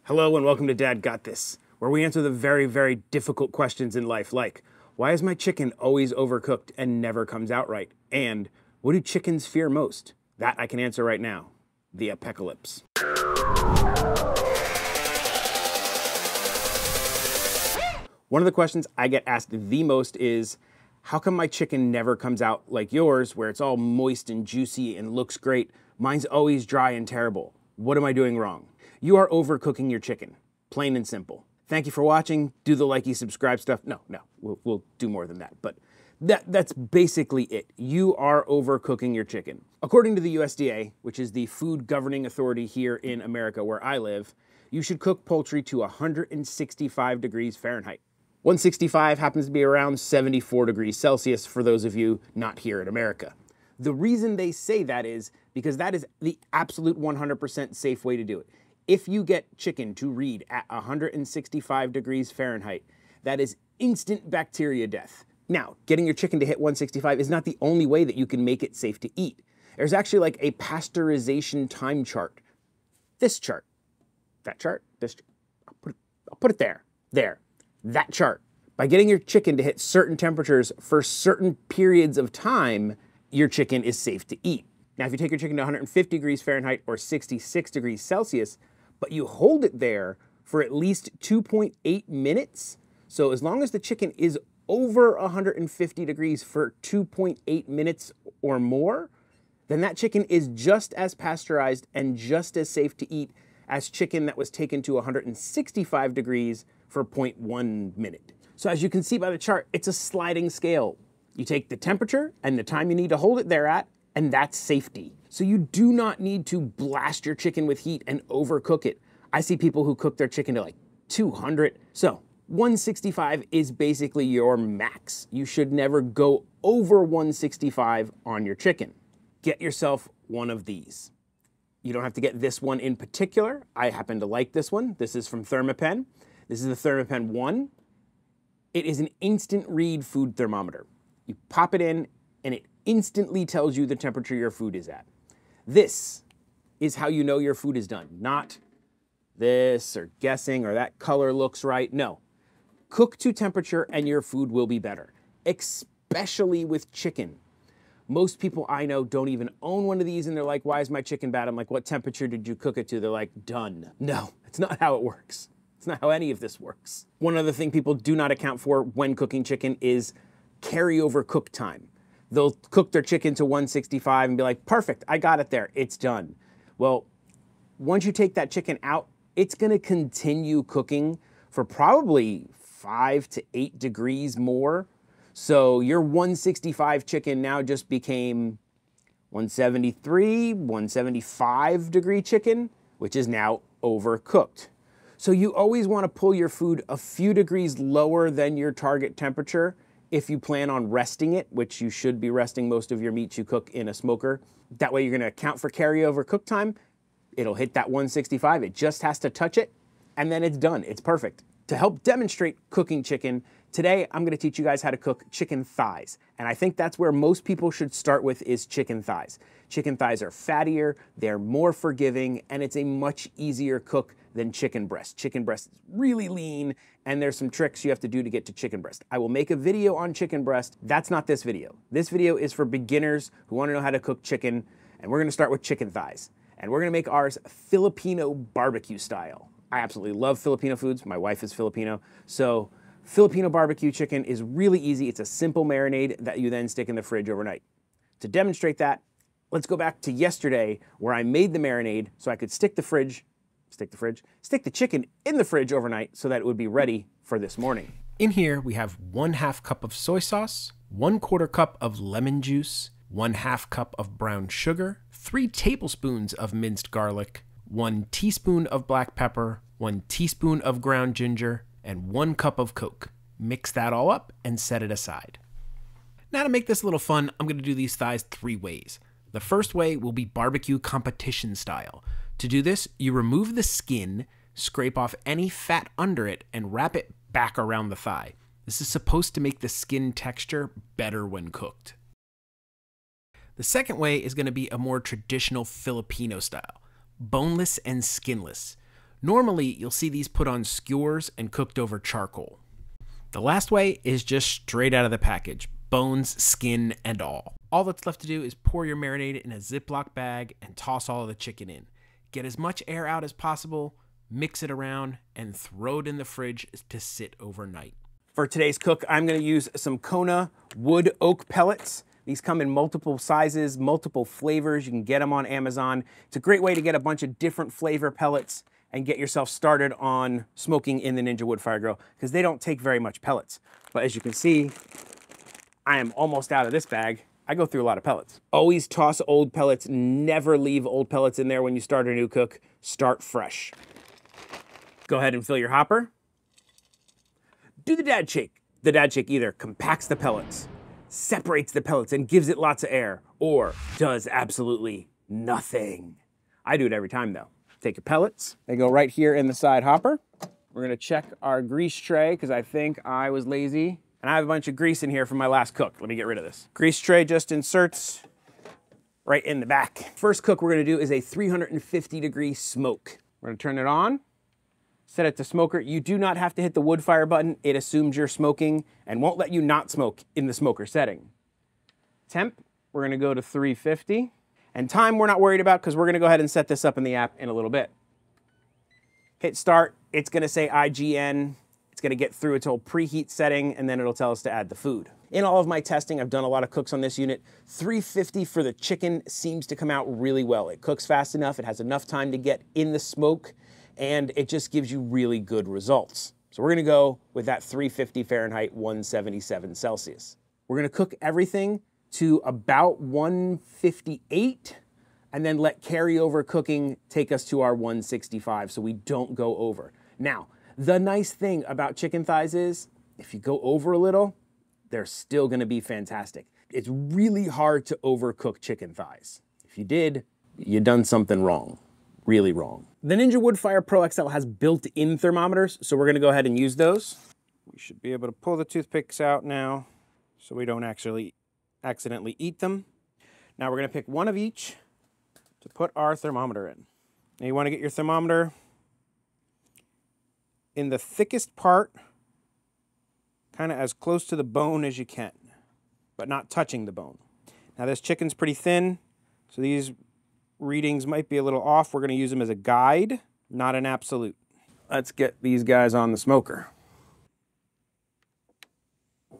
Hello and welcome to Dad Got This, where we answer the very, very difficult questions in life like, why is my chicken always overcooked and never comes out right? And what do chickens fear most? That I can answer right now, the apocalypse. One of the questions I get asked the most is, how come my chicken never comes out like yours, where it's all moist and juicy and looks great? Mine's always dry and terrible. What am I doing wrong? You are overcooking your chicken, plain and simple. Thank you for watching. Do the likey, subscribe stuff. No, we'll do more than that. But that's basically it. You are overcooking your chicken. According to the USDA, which is the food governing authority here in America where I live, you should cook poultry to 165 degrees Fahrenheit. 165 happens to be around 74 degrees Celsius for those of you not here in America. The reason they say that is because that is the absolute 100% safe way to do it. If you get chicken to read at 165 degrees Fahrenheit, that is instant bacteria death. Now, getting your chicken to hit 165 is not the only way that you can make it safe to eat. There's actually like a pasteurization time chart. This chart, that chart, this chart. I'll put it there, that chart. By getting your chicken to hit certain temperatures for certain periods of time, your chicken is safe to eat. Now, if you take your chicken to 150 degrees Fahrenheit or 66 degrees Celsius, but you hold it there for at least 2.8 minutes, so as long as the chicken is over 150 degrees for 2.8 minutes or more, then that chicken is just as pasteurized and just as safe to eat as chicken that was taken to 165 degrees for 0.1 minute. So as you can see by the chart, it's a sliding scale. You take the temperature and the time you need to hold it there at, and that's safety. So you do not need to blast your chicken with heat and overcook it. I see people who cook their chicken to like 200. So 165 is basically your max. You should never go over 165 on your chicken. Get yourself one of these. You don't have to get this one in particular. I happen to like this one. This is from Thermapen. This is the Thermapen 1. It is an instant read food thermometer. You pop it in and it instantly tells you the temperature your food is at. This is how you know your food is done, not this or guessing or that color looks right. No, cook to temperature and your food will be better, especially with chicken. Most people I know don't even own one of these and they're like, why is my chicken bad? I'm like, what temperature did you cook it to? They're like, done. No, it's not how it works. It's not how any of this works. One other thing people do not account for when cooking chicken is carryover cook time. They'll cook their chicken to 165 and be like, perfect, I got it there, it's done. Well, once you take that chicken out, it's gonna continue cooking for probably 5 to 8 degrees more. So your 165 chicken now just became 173, 175 degree chicken, which is now overcooked. So you always wanna pull your food a few degrees lower than your target temperature if you plan on resting it, which you should be resting most of your meats you cook in a smoker. That way you're gonna account for carryover cook time. It'll hit that 165. It just has to touch it and then it's done. It's perfect. To help demonstrate cooking chicken, today I'm gonna teach you guys how to cook chicken thighs. And I think that's where most people should start with is chicken thighs. Chicken thighs are fattier, they're more forgiving, and it's a much easier cook than chicken breast. Chicken breast is really lean, and there's some tricks you have to do to get to chicken breast. I will make a video on chicken breast. That's not this video. This video is for beginners who wanna know how to cook chicken, and we're gonna start with chicken thighs. And we're gonna make ours Filipino barbecue style. I absolutely love Filipino foods. My wife is Filipino. So Filipino barbecue chicken is really easy. It's a simple marinade that you then stick in the fridge overnight. To demonstrate that, let's go back to yesterday where I made the marinade so I could stick the chicken in the fridge overnight so that it would be ready for this morning. In here, we have 1/2 cup of soy sauce, 1/4 cup of lemon juice, 1/2 cup of brown sugar, 3 tablespoons of minced garlic, 1 teaspoon of black pepper, 1 teaspoon of ground ginger, and 1 cup of Coke. Mix that all up and set it aside. Now to make this a little fun, I'm gonna do these thighs 3 ways. The first way will be barbecue competition style. To do this, you remove the skin, scrape off any fat under it, and wrap it back around the thigh. This is supposed to make the skin texture better when cooked. The second way is going to be a more traditional Filipino style, boneless and skinless. Normally, you'll see these put on skewers and cooked over charcoal. The last way is just straight out of the package, bones, skin, and all. All that's left to do is pour your marinade in a Ziploc bag and toss all of the chicken in. Get as much air out as possible, mix it around, and throw it in the fridge to sit overnight. For today's cook, I'm gonna use some Kona wood oak pellets. These come in multiple sizes, multiple flavors. You can get them on Amazon. It's a great way to get a bunch of different flavor pellets and get yourself started on smoking in the Ninja Woodfire Grill, because they don't take very much pellets. But as you can see, I am almost out of this bag. I go through a lot of pellets. Always toss old pellets, never leave old pellets in there when you start a new cook. Start fresh. Go ahead and fill your hopper. Do the dad shake. The dad shake either compacts the pellets, separates the pellets and gives it lots of air, or does absolutely nothing. I do it every time though. Take your pellets, they go right here in the side hopper. We're gonna check our grease tray because I think I was lazy. And I have a bunch of grease in here from my last cook. Let me get rid of this. Grease tray just inserts right in the back. First cook we're gonna do is a 350-degree smoke. We're gonna turn it on, set it to smoker. You do not have to hit the wood fire button. It assumes you're smoking and won't let you not smoke in the smoker setting. Temp, we're gonna go to 350. And time we're not worried about because we're gonna go ahead and set this up in the app in a little bit. Hit start, it's gonna say IGN. It's gonna get through its whole preheat setting and then it'll tell us to add the food. In all of my testing, I've done a lot of cooks on this unit. 350 for the chicken seems to come out really well. It cooks fast enough, it has enough time to get in the smoke, and it just gives you really good results. So we're gonna go with that 350 Fahrenheit, 177 Celsius. We're gonna cook everything to about 158 and then let carryover cooking take us to our 165 so we don't go over. Now, the nice thing about chicken thighs is if you go over a little, they're still gonna be fantastic. It's really hard to overcook chicken thighs. If you did, you done something wrong, really wrong. The Ninja Woodfire Pro XL has built-in thermometers, so we're gonna go ahead and use those. We should be able to pull the toothpicks out now so we don't actually accidentally eat them. Now we're gonna pick one of each to put our thermometer in. Now you wanna get your thermometer in the thickest part, kind of as close to the bone as you can, but not touching the bone. Now this chicken's pretty thin, so these readings might be a little off. We're gonna use them as a guide, not an absolute. Let's get these guys on the smoker.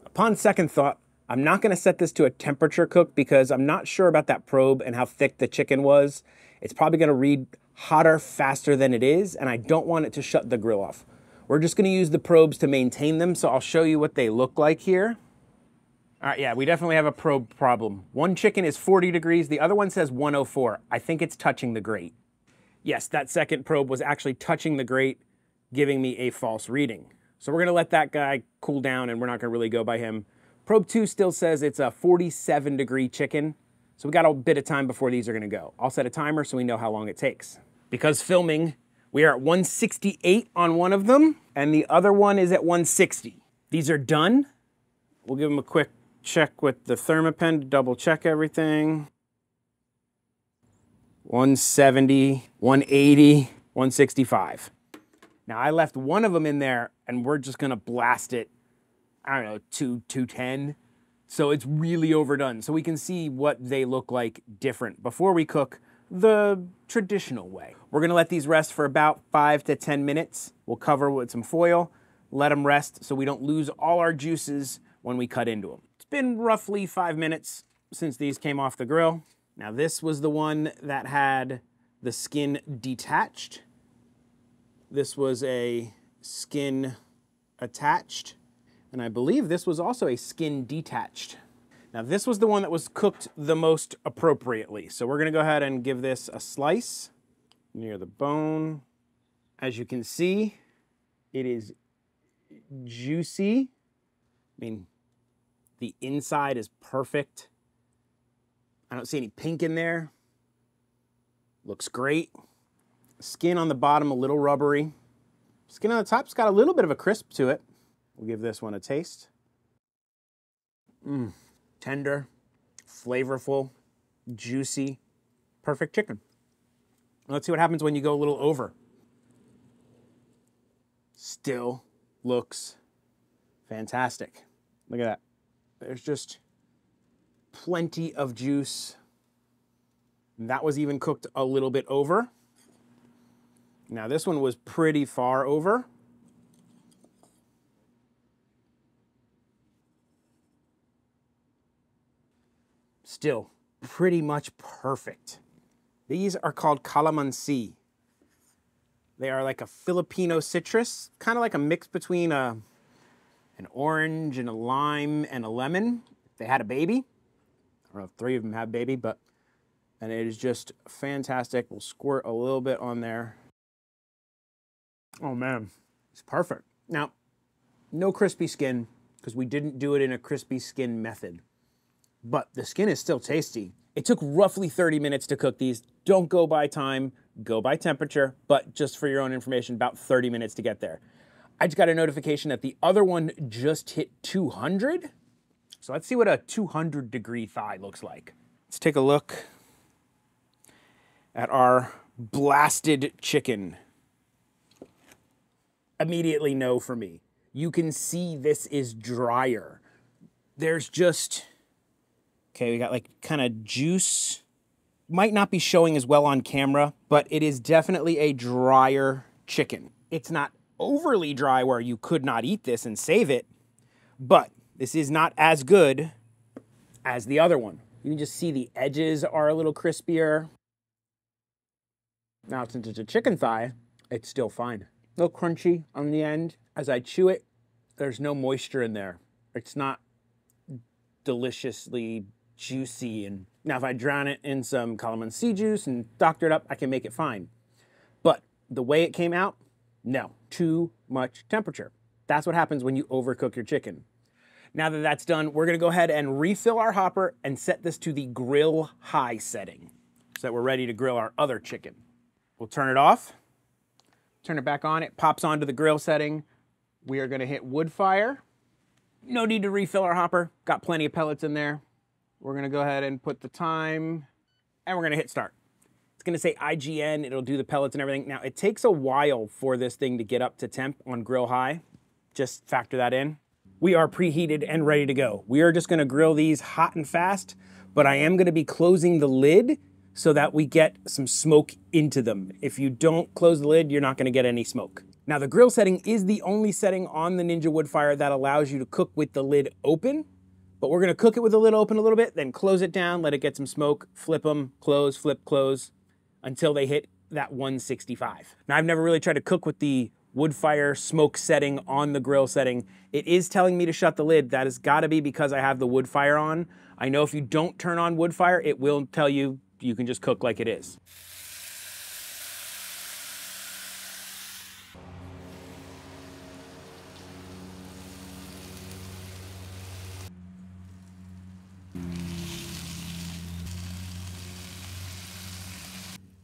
Upon second thought, I'm not gonna set this to a temperature cook because I'm not sure about that probe and how thick the chicken was. It's probably gonna read hotter faster than it is, and I don't want it to shut the grill off. We're just gonna use the probes to maintain them, so I'll show you what they look like here. All right, yeah, we definitely have a probe problem. One chicken is 40 degrees, the other one says 104. I think it's touching the grate. Yes, that second probe was actually touching the grate, giving me a false reading. So we're gonna let that guy cool down and we're not gonna really go by him. Probe 2 still says it's a 47-degree chicken, so we got a bit of time before these are gonna go. I'll set a timer so we know how long it takes. Because filming, we are at 168 on one of them, and the other one is at 160. These are done. We'll give them a quick check with the Thermapen to double check everything. 170, 180, 165. Now I left one of them in there and we're just gonna blast it, I don't know, 210. So it's really overdone. So we can see what they look like different before we cook the traditional way. We're gonna let these rest for about 5 to 10 minutes. We'll cover with some foil, let them rest so we don't lose all our juices when we cut into them. It's been roughly 5 minutes since these came off the grill. Now this was the one that had the skin detached. This was a skin attached. And I believe this was also a skin detached. Now this was the one that was cooked the most appropriately. So we're gonna go ahead and give this a slice near the bone. As you can see, it is juicy. I mean, the inside is perfect. I don't see any pink in there. Looks great. Skin on the bottom a little rubbery. Skin on the top's got a little bit of a crisp to it. We'll give this one a taste. Tender, flavorful, juicy, perfect chicken. Let's see what happens when you go a little over. still looks fantastic. Look at that. There's just plenty of juice. That was even cooked a little bit over. Now this one was pretty far over. Still pretty much perfect. These are called calamansi. They are like a Filipino citrus, kind of like a mix between an orange and a lime and a lemon. If they had a baby. I don't know if 3 of them have baby, and it is just fantastic. We'll squirt a little bit on there. Oh man, it's perfect. Now, no crispy skin, because we didn't do it in a crispy skin method. But the skin is still tasty. It took roughly 30 minutes to cook these. Don't go by time, go by temperature, but just for your own information, about 30 minutes to get there. I just got a notification that the other one just hit 200. So let's see what a 200-degree thigh looks like. Let's take a look at our blasted chicken. Immediately no for me. You can see this is drier. There's just, okay, we got like kind of juice. Might not be showing as well on camera, but it is definitely a drier chicken. It's not overly dry where you could not eat this and save it, but this is not as good as the other one. You can just see the edges are a little crispier. Now, since it's a chicken thigh, it's still fine. A little crunchy on the end. As I chew it, there's no moisture in there. It's not deliciously juicy. And now if I drown it in some calamansi juice and doctor it up, I can make it fine. But the way it came out, no, too much temperature. That's what happens when you overcook your chicken. Now that that's done, we're gonna go ahead and refill our hopper and set this to the grill high setting so that we're ready to grill our other chicken. We'll turn it off, turn it back on, it pops onto the grill setting. We are gonna hit wood fire. No need to refill our hopper, got plenty of pellets in there. We're gonna go ahead and put the time, and we're gonna hit start. It's gonna say IGN, it'll do the pellets and everything. Now, it takes a while for this thing to get up to temp on grill high. Just factor that in. We are preheated and ready to go. We are just gonna grill these hot and fast, but I am gonna be closing the lid so that we get some smoke into them. If you don't close the lid, you're not gonna get any smoke. Now, the grill setting is the only setting on the Ninja Woodfire that allows you to cook with the lid open, but we're gonna cook it with the lid open a little bit, then close it down, let it get some smoke, flip them, close, flip, close, until they hit that 165. Now, I've never really tried to cook with the Woodfire smoke setting on the grill setting. It is telling me to shut the lid. That has gotta be because I have the Woodfire on. I know if you don't turn on Woodfire, it will tell you you can just cook like it is.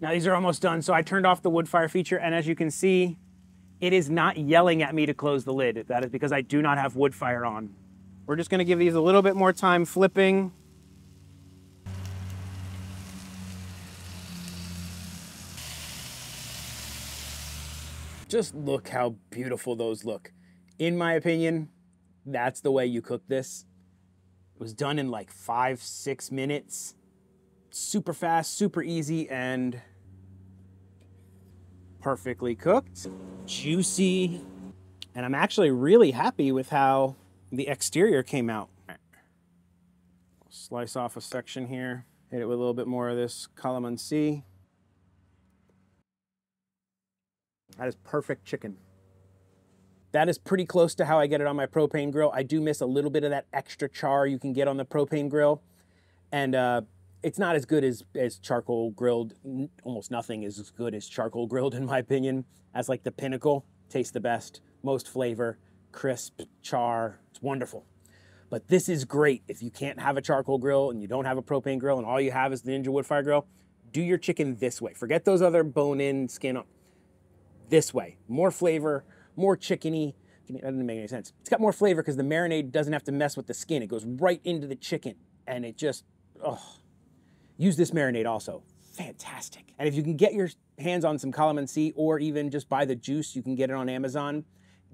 Now these are almost done, so I turned off the Woodfire feature, and as you can see, it is not yelling at me to close the lid. That is because I do not have Woodfire on. We're just gonna give these a little bit more time flipping. Just look how beautiful those look. In my opinion, that's the way you cook this. It was done in like 5-6 minutes. Super fast, super easy, and perfectly cooked, juicy, and I'm actually really happy with how the exterior came out. Slice off a section here, hit it with a little bit more of this calamansi. That is perfect chicken. That is pretty close to how I get it on my propane grill. I do miss a little bit of that extra char you can get on the propane grill, and it's not as good as charcoal grilled. Almost nothing is as good as charcoal grilled, in my opinion. As like the pinnacle, tastes the best, most flavor, crisp, char, it's wonderful. But this is great if you can't have a charcoal grill and you don't have a propane grill and all you have is the Ninja Woodfire Grill. Do your chicken this way. Forget those other bone-in, skin. This way, more flavor, more chickeny. That doesn't make any sense. It's got more flavor because the marinade doesn't have to mess with the skin. It goes right into the chicken, and it just, oh. Use this marinade also. Fantastic. And if you can get your hands on some calamansi or even just buy the juice, you can get it on Amazon.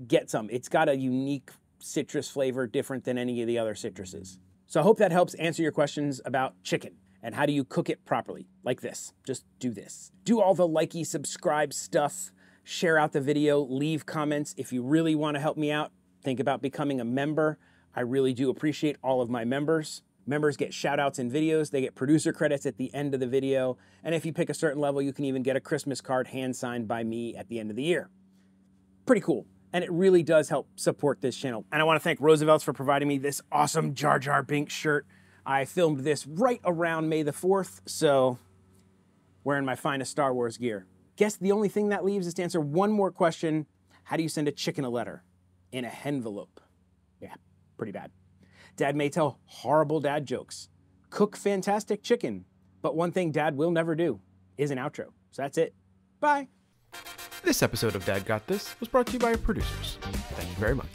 get some. It's got a unique citrus flavor different than any of the other citruses. So I hope that helps answer your questions about chicken and how do you cook it properly, like this. Just do this. Do all the likey, subscribe stuff, share out the video, leave comments. If you really want to help me out, think about becoming a member. I really do appreciate all of my members. Members get shout outs in videos, they get producer credits at the end of the video, and if you pick a certain level, you can even get a Christmas card hand signed by me at the end of the year. Pretty cool, and it really does help support this channel. And I want to thank Roosevelt's for providing me this awesome Jar Jar Binks shirt. I filmed this right around May the 4th, so wearing my finest Star Wars gear. Guess the only thing that leaves is to answer one more question. How do you send a chicken a letter? In a henvelope. Yeah, pretty bad. Dad may tell horrible dad jokes, cook fantastic chicken, but one thing Dad will never do is an outro. So that's it. Bye. This episode of Dad Got This was brought to you by our producers. Thank you very much.